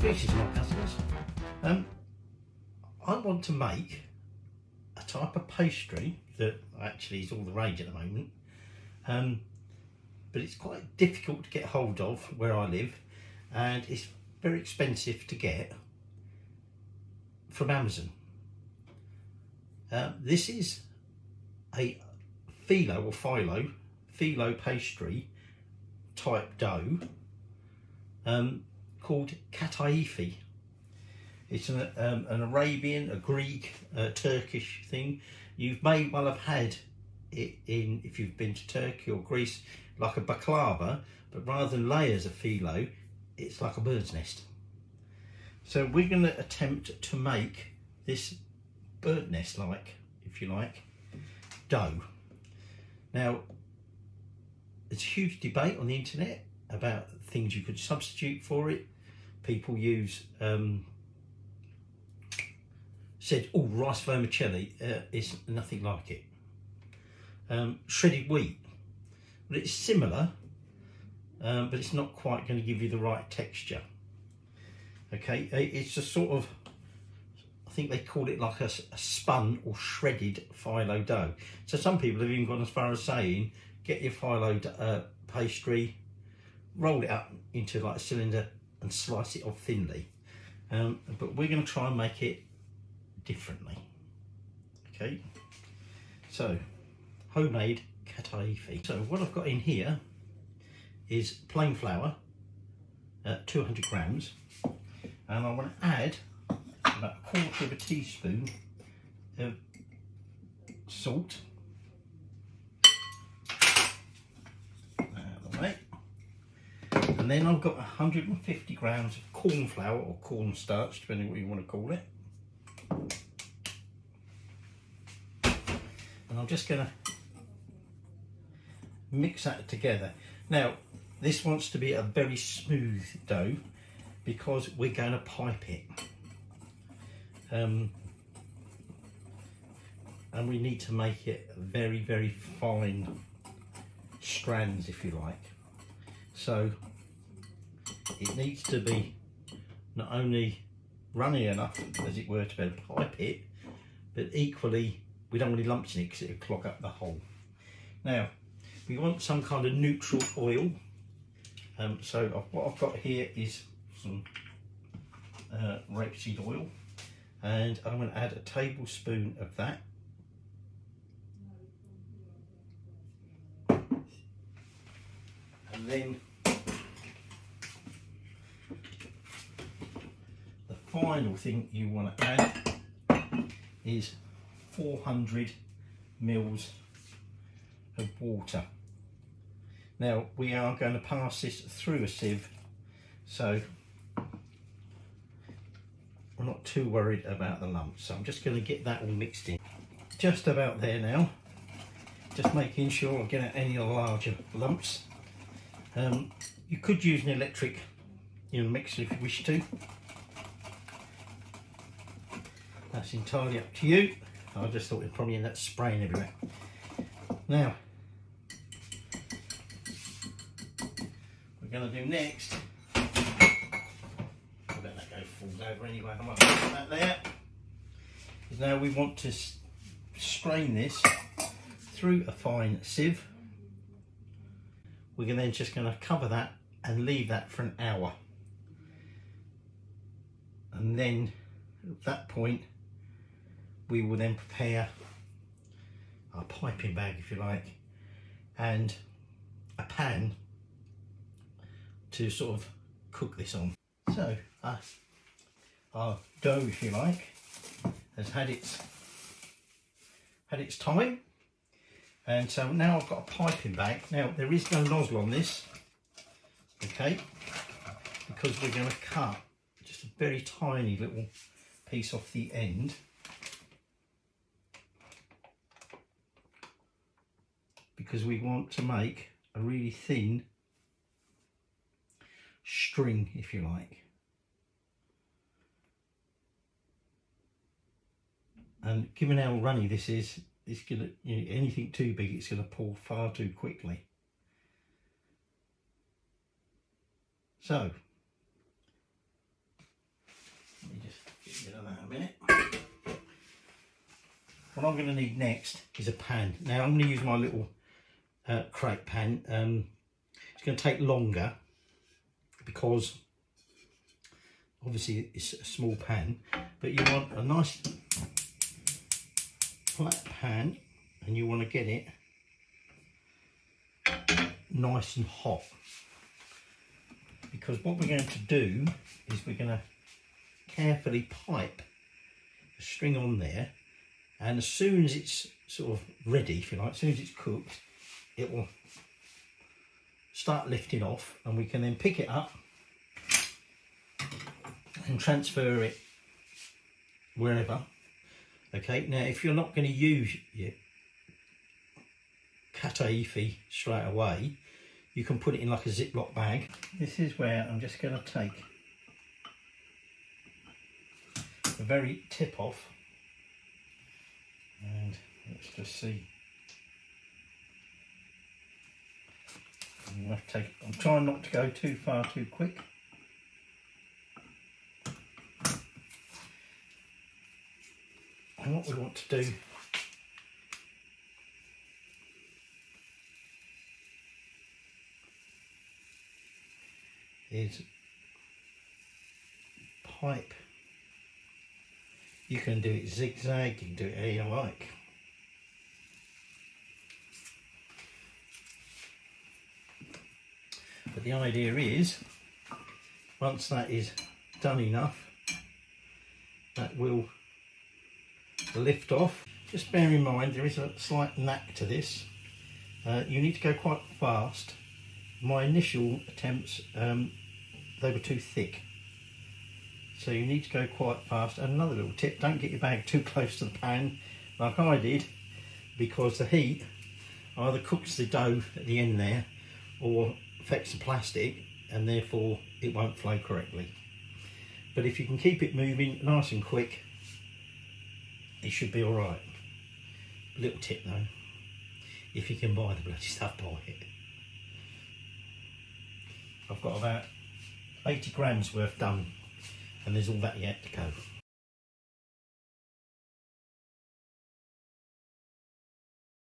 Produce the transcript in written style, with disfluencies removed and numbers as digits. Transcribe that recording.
Greetings my customers. I want to make a type of pastry that actually is all the rage at the moment, but it's quite difficult to get hold of where I live, and it's very expensive to get from Amazon. This is a filo pastry type dough called Kataifi. It's an Arabian, a Greek, Turkish thing. You may well have had it in, if you've been to Turkey or Greece, like a baklava, but rather than layers of filo, it's like a bird's nest. So we're going to attempt to make this bird nest like, if you like, dough. Now, there's a huge debate on the internet about things you could substitute for it. People use said, oh, rice vermicelli is nothing like it. Shredded wheat, but it's similar, but it's not quite going to give you the right texture. Okay, it's a sort of, I think they call it like a spun or shredded phyllo dough. So some people have even gone as far as saying, get your phyllo pastry, roll it up into like a cylinder and slice it off thinly. But we're going to try and make it differently. Okay, so homemade Kataifi. So what I've got in here is plain flour, 200 grams, and I want to add about 1/4 of a teaspoon of salt. Out of the way. And then I've got 150 grams of corn flour or cornstarch, depending on what you want to call it. And I'm just going to mix that together. Now, this wants to be a very smooth dough because we're going to pipe it. And we need to make it very, very fine strands, if you like. So it needs to be not only runny enough, as it were, to be able to pipe it, but equally we don't want any lumps in it because it'll clog up the hole. Now we want some kind of neutral oil. So what I've got here is some rapeseed oil, and I'm going to add a tablespoon of that. And then the final thing you want to add is 400 mils of water. Now we are going to pass this through a sieve, so I'm not too worried about the lumps. So I'm just going to get that all mixed in. Just about there now. Just making sure I get out any of the larger lumps. You could use an electric mixer if you wish to. That's entirely up to you. I just thought it'd probably end up spraying everywhere. Now, we're going to do next. I'll let that go, falls over anyway. I might put that there. Is now we want to strain this through a fine sieve. We're then just going to cover that and leave that for an hour. And then at that point, we will then prepare our piping bag, if you like, and a pan to sort of cook this on. So our dough, if you like, has had its time, and so now I've got a piping bag. Now there is no nozzle on this, okay, because we're going to cut just a very tiny little piece off the end. Because we want to make a really thin string, if you like. And given how runny this is, it's gonna, anything too big, it's gonna pour far too quickly. So minute. What I'm going to need next is a pan. Now I'm going to use my little crepe pan. It's going to take longer because obviously it's a small pan, but you want a nice flat pan and you want to get it nice and hot, because what we're going to do is we're going to carefully pipe a string on there, and as soon as it's sort of ready, if you like, as soon as it's cooked, it will start lifting off, and we can then pick it up and transfer it wherever. Okay, now if you're not going to use your Kataifi straight away, you can put it in like a Ziploc bag. This is where I'm just going to take the very tip off, and let's just see. I'm trying not to go too far too quick. And what we want to do is pipe. You can do it zigzag, you can do it how you like. But the idea is, once that is done enough, that will lift off. Just bear in mind there is a slight knack to this. You need to go quite fast. My initial attempts, they were too thick. So you need to go quite fast. And another little tip, don't get your bag too close to the pan like I did, because the heat either cooks the dough at the end there or affects the plastic, and therefore it won't flow correctly. But if you can keep it moving nice and quick, it should be alright. Little tip though, if you can buy the bloody stuff, buy it. I've got about 80 grams worth done, and there's all that yet to go.